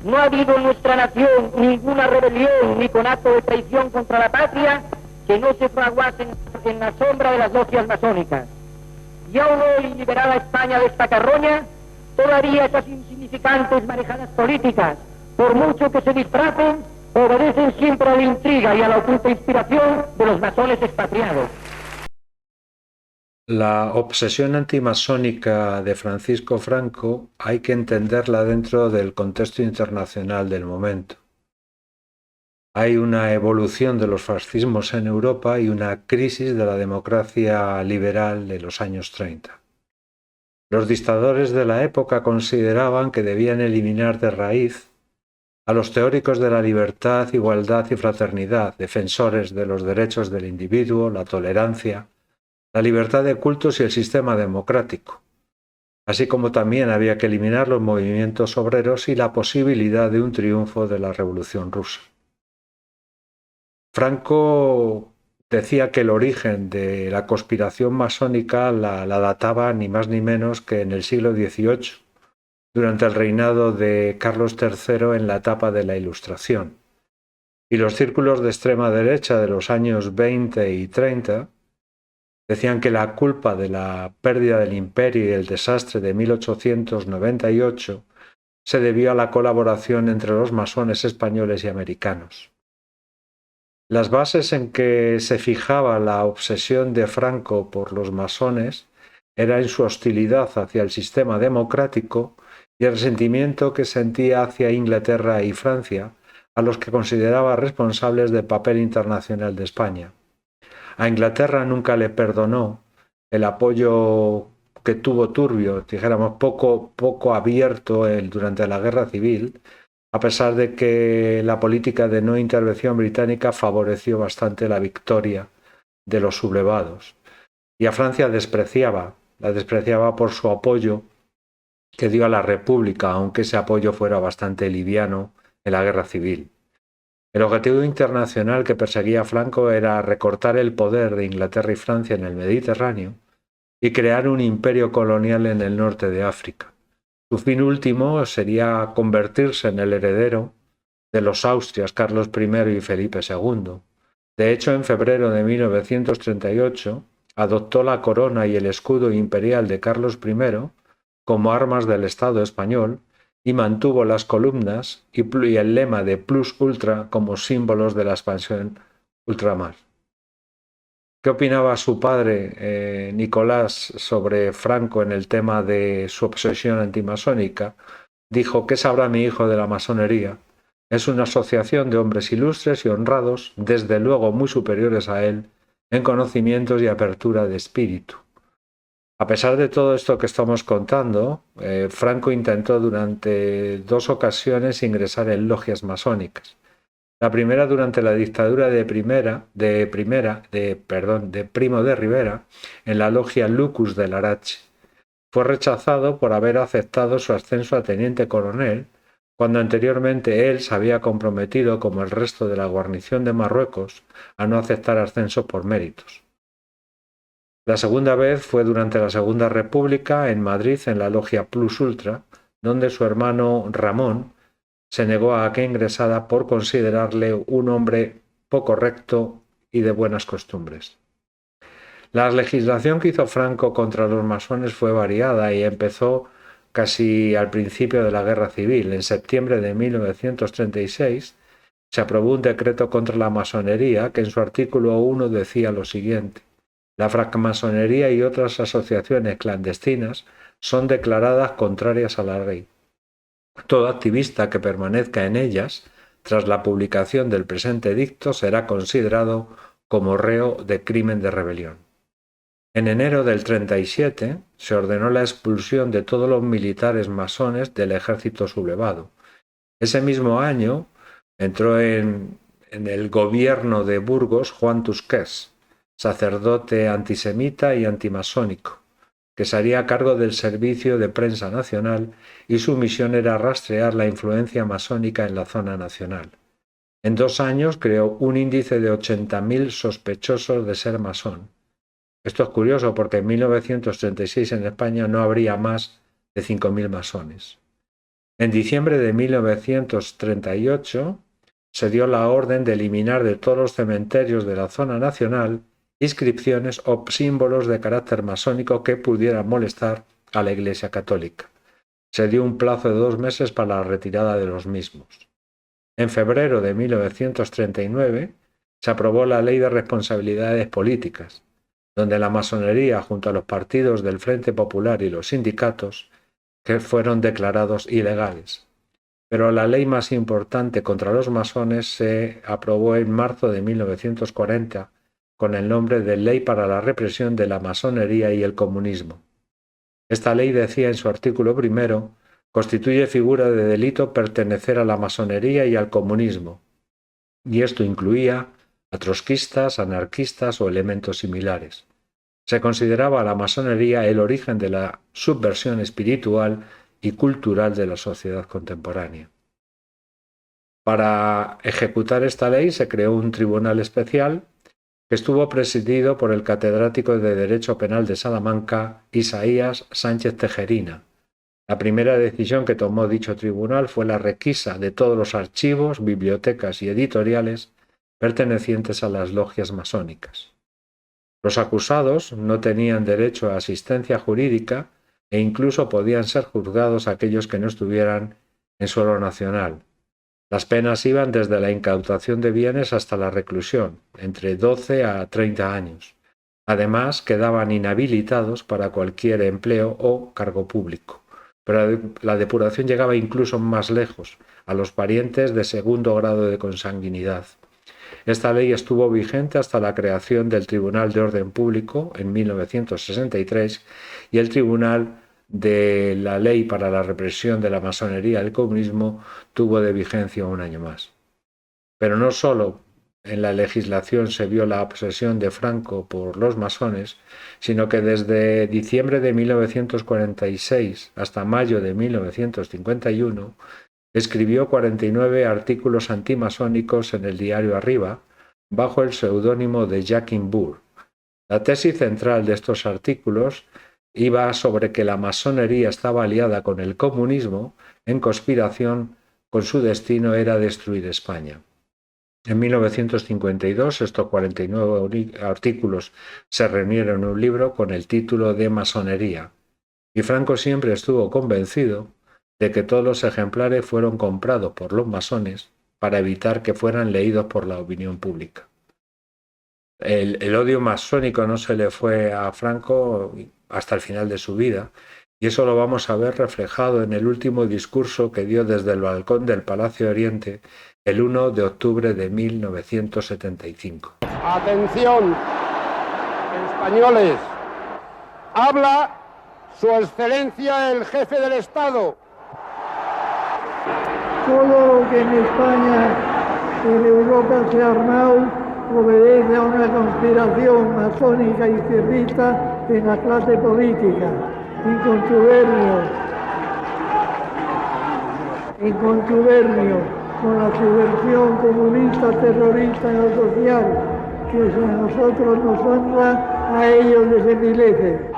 No ha habido en nuestra nación ninguna rebelión ni conato de traición contra la patria que no se fraguase en la sombra de las logias masónicas. Y aún hoy, liberada España de esta carroña, todavía esas insignificantes marejadas políticas, por mucho que se disfracen, obedecen siempre a la intriga y a la oculta inspiración de los masones expatriados. La obsesión antimasónica de Francisco Franco hay que entenderla dentro del contexto internacional del momento. Hay una evolución de los fascismos en Europa y una crisis de la democracia liberal de los años 30. Los dictadores de la época consideraban que debían eliminar de raíz a los teóricos de la libertad, igualdad y fraternidad, defensores de los derechos del individuo, la tolerancia, la libertad de cultos y el sistema democrático, así como también había que eliminar los movimientos obreros y la posibilidad de un triunfo de la Revolución Rusa. Franco decía que el origen de la conspiración masónica la databa ni más ni menos que en el siglo XVIII, durante el reinado de Carlos III en la etapa de la Ilustración. Y los círculos de extrema derecha de los años 20 y 30 decían que la culpa de la pérdida del imperio y el desastre de 1898 se debió a la colaboración entre los masones españoles y americanos. Las bases en que se fijaba la obsesión de Franco por los masones era en su hostilidad hacia el sistema democrático y el resentimiento que sentía hacia Inglaterra y Francia, a los que consideraba responsables del papel internacional de España. A Inglaterra nunca le perdonó el apoyo que tuvo turbio, dijéramos poco abierto durante la Guerra Civil, a pesar de que la política de no intervención británica favoreció bastante la victoria de los sublevados. Y a Francia la despreciaba por su apoyo que dio a la República, aunque ese apoyo fuera bastante liviano en la Guerra Civil. El objetivo internacional que perseguía Franco era recortar el poder de Inglaterra y Francia en el Mediterráneo y crear un imperio colonial en el norte de África. Su fin último sería convertirse en el heredero de los Austrias, Carlos I y Felipe II. De hecho, en febrero de 1938 adoptó la corona y el escudo imperial de Carlos I como armas del Estado español y mantuvo las columnas y el lema de Plus Ultra como símbolos de la expansión ultramar. ¿Qué opinaba su padre, Nicolás, sobre Franco en el tema de su obsesión antimasónica? Dijo: ¿qué sabrá mi hijo de la masonería? Es una asociación de hombres ilustres y honrados, desde luego muy superiores a él, en conocimientos y apertura de espíritu. A pesar de todo esto que estamos contando, Franco intentó durante 2 ocasiones ingresar en logias masónicas. La primera durante la dictadura de Primo de Rivera, en la logia Lucus del Larache. Fue rechazado por haber aceptado su ascenso a teniente coronel, cuando anteriormente él se había comprometido, como el resto de la guarnición de Marruecos, a no aceptar ascenso por méritos. La segunda vez fue durante la Segunda República en Madrid, en la logia Plus Ultra, donde su hermano Ramón se negó a que ingresara por considerarle un hombre poco recto y de buenas costumbres. La legislación que hizo Franco contra los masones fue variada y empezó casi al principio de la Guerra Civil. En septiembre de 1936 se aprobó un decreto contra la masonería que en su artículo 1 decía lo siguiente: la francmasonería y otras asociaciones clandestinas son declaradas contrarias a la ley. Todo activista que permanezca en ellas, tras la publicación del presente edicto, será considerado como reo de crimen de rebelión. En enero del 37 se ordenó la expulsión de todos los militares masones del ejército sublevado. Ese mismo año entró en el gobierno de Burgos Juan Tusqués, sacerdote antisemita y antimasónico, que se haría cargo del Servicio de Prensa Nacional, y su misión era rastrear la influencia masónica en la zona nacional. En 2 años creó un índice de 80.000 sospechosos de ser masón. Esto es curioso porque en 1936 en España no habría más de 5.000 masones. En diciembre de 1938 se dio la orden de eliminar de todos los cementerios de la zona nacional inscripciones o símbolos de carácter masónico que pudieran molestar a la Iglesia Católica. Se dio un plazo de 2 meses para la retirada de los mismos. En febrero de 1939 se aprobó la Ley de Responsabilidades Políticas, donde la masonería, junto a los partidos del Frente Popular y los sindicatos, que fueron declarados ilegales. Pero la ley más importante contra los masones se aprobó en marzo de 1940 con el nombre de Ley para la Represión de la Masonería y el Comunismo. Esta ley decía en su artículo 1: constituye figura de delito pertenecer a la masonería y al comunismo, y esto incluía a trotskistas, anarquistas o elementos similares. Se consideraba a la masonería el origen de la subversión espiritual y cultural de la sociedad contemporánea. Para ejecutar esta ley se creó un tribunal especial que estuvo presidido por el catedrático de Derecho Penal de Salamanca, Isaías Sánchez Tejerina. La primera decisión que tomó dicho tribunal fue la requisa de todos los archivos, bibliotecas y editoriales pertenecientes a las logias masónicas. Los acusados no tenían derecho a asistencia jurídica e incluso podían ser juzgados aquellos que no estuvieran en suelo nacional. Las penas iban desde la incautación de bienes hasta la reclusión, entre 12 a 30 años. Además, quedaban inhabilitados para cualquier empleo o cargo público. Pero la depuración llegaba incluso más lejos, a los parientes de segundo grado de consanguinidad. Esta ley estuvo vigente hasta la creación del Tribunal de Orden Público en 1963 y el Tribunal de la Ley para la Represión de la Masonería y el Comunismo tuvo de vigencia 1 año más. Pero no solo en la legislación se vio la obsesión de Franco por los masones, sino que desde diciembre de 1946 hasta mayo de 1951 escribió 49 artículos antimasónicos en el diario Arriba, bajo el seudónimo de Jacquin Burr. La tesis central de estos artículos iba sobre que la masonería estaba aliada con el comunismo en conspiración, con su destino era destruir España. En 1952 estos 49 artículos se reunieron en un libro con el título de Masonería, y Franco siempre estuvo convencido de que todos los ejemplares fueron comprados por los masones para evitar que fueran leídos por la opinión pública. El odio masónico no se le fue a Franco hasta el final de su vida, y eso lo vamos a ver reflejado en el último discurso que dio desde el balcón del Palacio de Oriente el 1 de octubre de 1975. Atención, españoles. Habla Su Excelencia el Jefe del Estado. Todo lo que en España y en Europa se ha armado obedece a una conspiración masónica y izquierdista en la clase política, en contubernio con la subversión comunista, terrorista y no social, que a nosotros nos honra, a ellos les envilece.